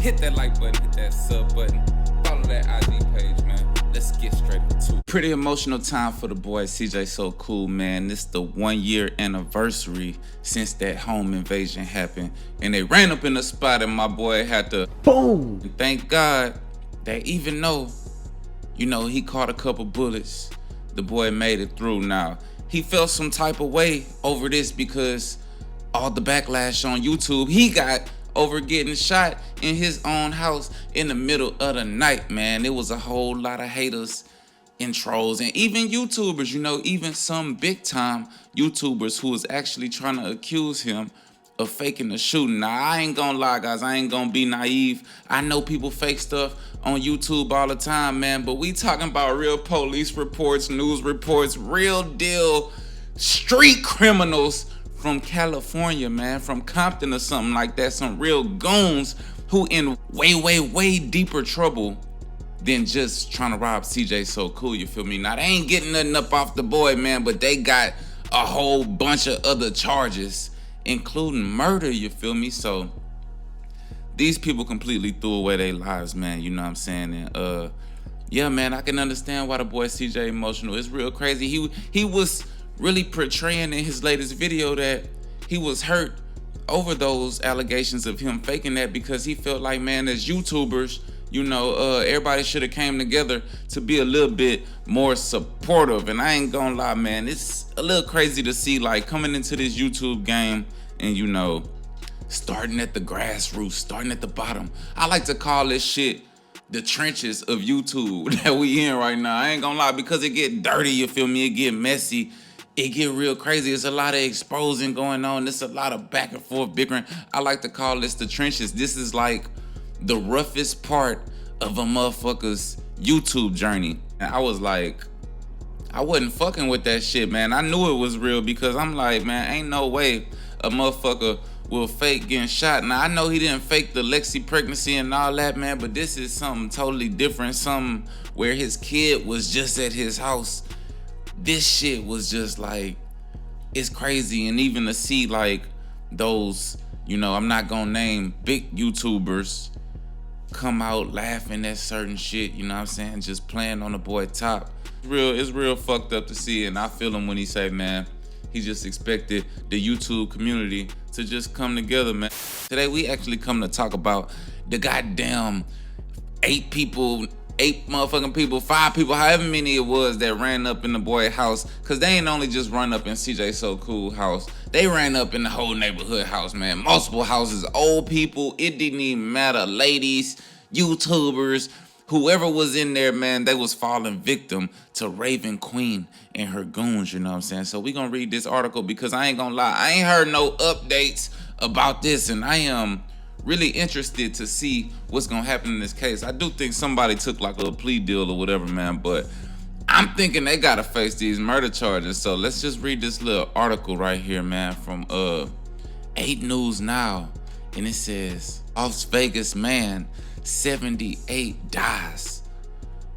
Hit that like button, hit that sub button. Follow that IG page, man. Let's get straight into it. Pretty emotional time for the boy CJ So Cool, man. This the 1 year anniversary since that home invasion happened. And they ran up in the spot and my boy had to boom. And thank God that even though, he caught a couple bullets, the boy made it through. Now, he felt some type of way over this because all the backlash on YouTube he got over getting shot in his own house in the middle of the night, man. It was a whole lot of haters and trolls and even YouTubers, even some big time YouTubers who was actually trying to accuse him of faking the shooting. Now, I ain't gonna lie, guys. I ain't gonna be naive. I know people fake stuff on YouTube all the time, man, but we talking about real police reports, news reports, real deal street criminals from California, man, from Compton or something like that. Some real goons who in way deeper trouble than just trying to rob CJ So Cool, you feel me? Now, they ain't getting nothing up off the boy, man, but they got a whole bunch of other charges, including murder, you feel me? So these people completely threw away their lives, man, you know what I'm saying? And yeah, man, I can understand why the boy CJ emotional. It's real crazy. He was really portraying in his latest video that he was hurt over those allegations of him faking that because he felt like, man, as YouTubers, everybody should have came together to be a little bit more supportive. And I ain't gonna lie, man, it's a little crazy to see, like, coming into this YouTube game and, starting at the grassroots, starting at the bottom. I like to call this shit the trenches of YouTube that we in right now. I ain't gonna lie, because it get dirty, you feel me? It get messy. It get real crazy. It's a lot of exposing going on. There's a lot of back and forth bickering. I like to call this the trenches. This is like the roughest part of a motherfucker's YouTube journey. And I was like, I wasn't fucking with that shit, man. I knew it was real because I'm like, man, ain't no way a motherfucker will fake getting shot. Now, I know he didn't fake the Lexi pregnancy and all that, man, but this is something totally different. Something where his kid was just at his house. This shit was just like, it's crazy. And even to see like those, I'm not gonna name big YouTubers come out laughing at certain shit, you know what I'm saying? Just playing on the boy top. It's real fucked up to see, and I feel him when he say, man, he just expected the YouTube community to just come together, man. Today we actually come to talk about the goddamn 8 motherfucking people, 5 people, however many it was that ran up in the boy house. Cause they ain't only just run up in CJ So Cool house. They ran up in the whole neighborhood house, man. Multiple houses, old people, it didn't even matter. Ladies, YouTubers, whoever was in there, man, they was falling victim to Raven Queen and her goons, you know what I'm saying? So we gonna read this article because I ain't gonna lie, I ain't heard no updates about this, and I am really interested to see what's gonna happen in this case. I do think somebody took like a plea deal or whatever, man, but I'm thinking they gotta face these murder charges. So let's just read this little article right here, man, from 8 News Now. And it says, Las Vegas man 78 dies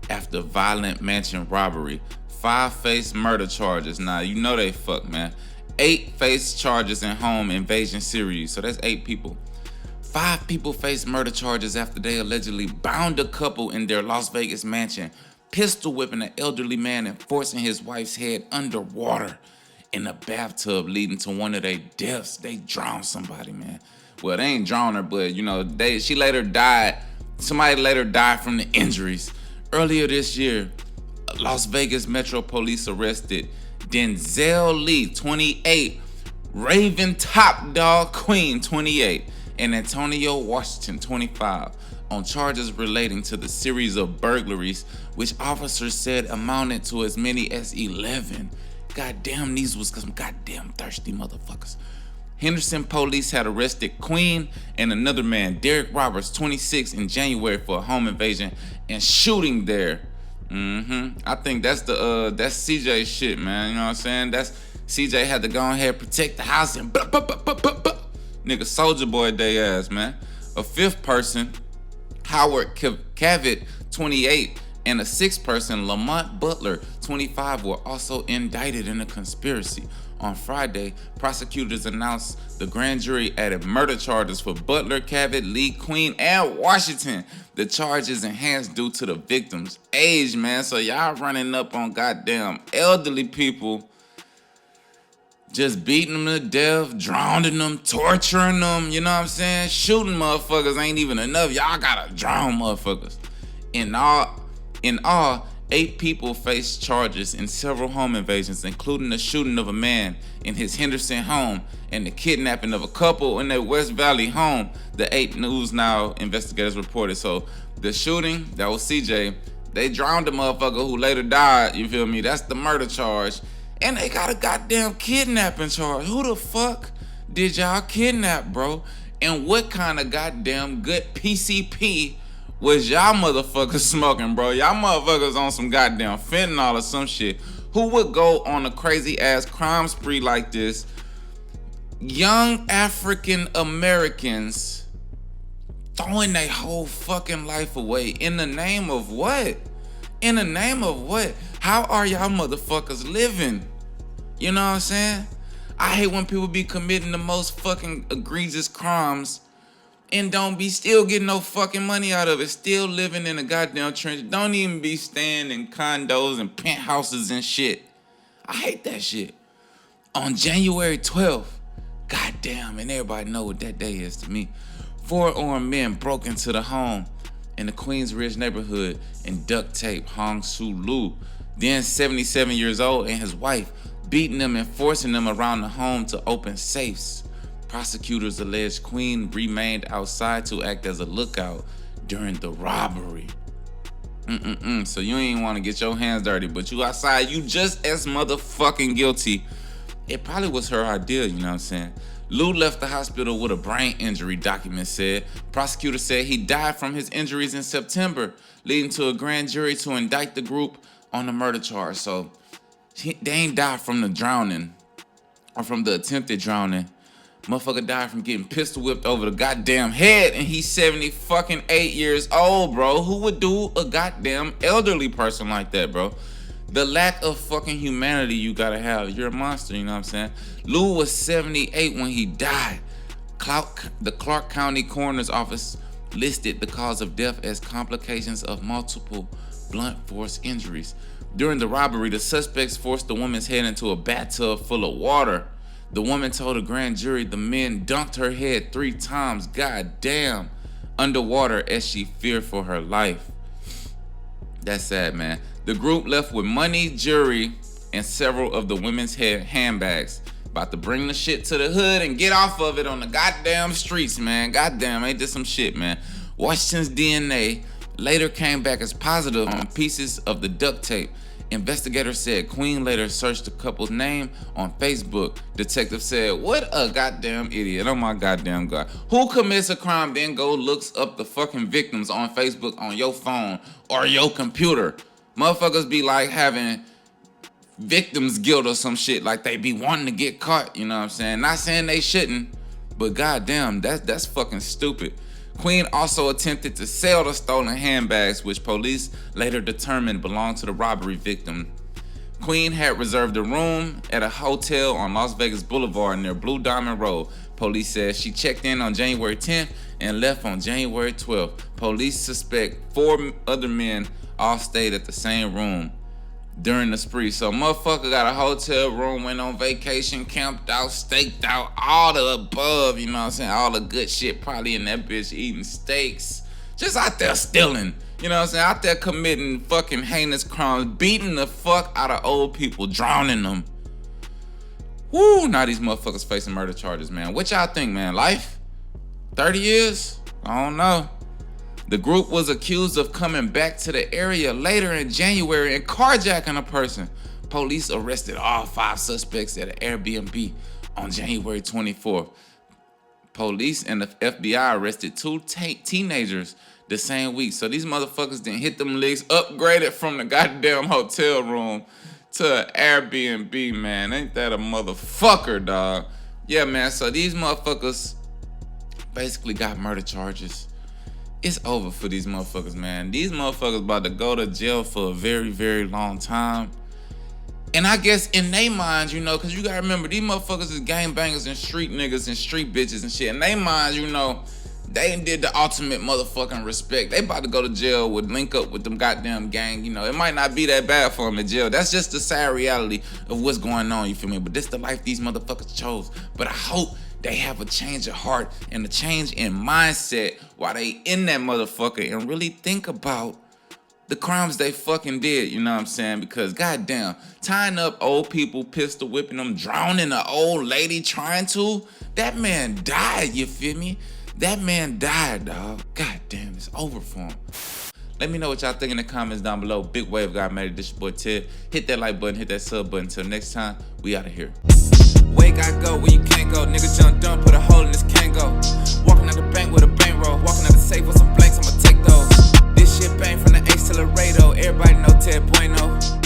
after violent mansion robbery. 5 face murder charges. Now, they fuck, man. 8 face charges in home invasion series. So that's 8 people. 5 people face murder charges after they allegedly bound a couple in their Las Vegas mansion, pistol whipping an elderly man and forcing his wife's head underwater in a bathtub, leading to one of their deaths. They drowned somebody, man. Well, they ain't drowned her, but she later died. Somebody later died from the injuries. Earlier this year, Las Vegas Metro Police arrested Denzel Lee, 28, Raven Top Dog Queen, 28, and Antonio Washington, 25, on charges relating to the series of burglaries, which officers said amounted to as many as 11. Goddamn, these was some goddamn thirsty motherfuckers. Henderson police had arrested Queen and another man, Derek Roberts, 26, in January for a home invasion and shooting there. I think that's CJ shit, man. You know what I'm saying? That's CJ had to go ahead protect the house and nigga Soldier Boy they ass, man. A 5th person, Howard Cavett, 28, and a 6th person, Lamont Butler, 25, were also indicted in a conspiracy. On Friday, prosecutors announced the grand jury added murder charges for Butler, Cabot, Lee, Queen, and Washington. The charge is enhanced due to the victim's age, man. So y'all running up on goddamn elderly people, just beating them to death, drowning them, torturing them, you know what I'm saying? Shooting motherfuckers ain't even enough. Y'all gotta drown motherfuckers. In all, 8 people face charges in several home invasions, including the shooting of a man in his Henderson home and the kidnapping of a couple in their West Valley home, the 8 News Now investigators reported. So the shooting, that was CJ, they drowned the motherfucker who later died, you feel me? That's the murder charge. And they got a goddamn kidnapping charge. Who the fuck did y'all kidnap, bro? And what kind of goddamn good PCP was y'all motherfuckers smoking, bro? Y'all motherfuckers on some goddamn fentanyl or some shit. Who would go on a crazy ass crime spree like this? Young African Americans throwing their whole fucking life away in the name of what? In the name of what? How are y'all motherfuckers living? You know what I'm saying? I hate when people be committing the most fucking egregious crimes and don't be still getting no fucking money out of it. Still living in a goddamn trench. Don't even be staying in condos and penthouses and shit. I hate that shit. On January 12th, goddamn, and everybody know what that day is to me, 4 armed men broke into the home in the Queensridge neighborhood and duct taped Hong Soo Loo, then 77 years old, and his wife, beating them and forcing them around the home to open safes. Prosecutors alleged Queen remained outside to act as a lookout during the robbery. So you ain't want to get your hands dirty, but you outside, you just as motherfucking guilty. It probably was her idea, you know what I'm saying? Lou left the hospital with a brain injury, documents said. Prosecutors said he died from his injuries in September, leading to a grand jury to indict the group on the murder charge. So they ain't died from the drowning or from the attempted drowning. Motherfucker died from getting pistol whipped over the goddamn head, and he's 78 years old, bro. Who would do a goddamn elderly person like that, bro? The lack of fucking humanity you gotta have. You're a monster, you know what I'm saying? Lou was 78 when he died. The Clark County Coroner's Office listed the cause of death as complications of multiple blunt force injuries. During the robbery, the suspects forced the woman's head into a bathtub full of water. The woman told a grand jury the men dunked her head 3 times, goddamn, underwater as she feared for her life. That's sad, man. The group left with money, jewelry, and several of the women's handbags. About to bring the shit to the hood and get off of it on the goddamn streets, man. Goddamn, ain't this some shit, man? Washington's DNA later came back as positive on pieces of the duct tape. Investigators said Queen later searched the couple's name on Facebook. Detectives said, what a goddamn idiot. Oh my goddamn God. Who commits a crime then go looks up the fucking victims on Facebook on your phone or your computer? Motherfuckers be like having victims guilt or some shit, like they be wanting to get caught, you know what I'm saying? Not saying they shouldn't, but goddamn, that's fucking stupid. Queen also attempted to sell the stolen handbags, which police later determined belonged to the robbery victim. Queen had reserved a room at a hotel on Las Vegas Boulevard near Blue Diamond Road. Police said she checked in on January 10th and left on January 12th. Police suspect 4 other men all stayed at the same room during the spree. So motherfucker got a hotel room, went on vacation, camped out, staked out, all the above, you know what I'm saying? All the good shit, probably in that bitch eating steaks. Just out there stealing, you know what I'm saying? Out there committing fucking heinous crimes, beating the fuck out of old people, drowning them. Woo, now these motherfuckers facing murder charges, man. What y'all think, man? Life? 30 years? I don't know. The group was accused of coming back to the area later in January and carjacking a person. Police arrested all 5 suspects at an Airbnb on January 24th. Police and the FBI arrested 2 teenagers the same week. So these motherfuckers didn't hit them licks, upgraded from the goddamn hotel room to an Airbnb, man. Ain't that a motherfucker, dog? Yeah, man, so these motherfuckers basically got murder charges. It's over for these motherfuckers, man. These motherfuckers about to go to jail for a very, very long time. And I guess in their minds, you know, because you gotta remember, these motherfuckers is gangbangers and street niggas and street bitches and shit. In their minds, you know, they did the ultimate motherfucking respect. They about to go to jail with link up with them goddamn gang. You know, it might not be that bad for them in jail. That's just the sad reality of what's going on, you feel me? But this the life these motherfuckers chose. But I hope they have a change of heart and a change in mindset while they in that motherfucker and really think about the crimes they fucking did, you know what I'm saying? Because goddamn, tying up old people, pistol whipping them, drowning an old lady trying to, that man died, you feel me? That man died, dog. Goddamn, it's over for him. Let me know what y'all think in the comments down below. Big wave got mad at this your boy Ted. Hit that like button, hit that sub button. Until next time, we out of here. Way gotta go where you can't go. Nigga jumped down, put a hole in this can't go. Walking out the bank with a bankroll. Walking out the safe with some blanks, I'ma take those. This shit bang from the accelerator. Everybody know Ted Bueno.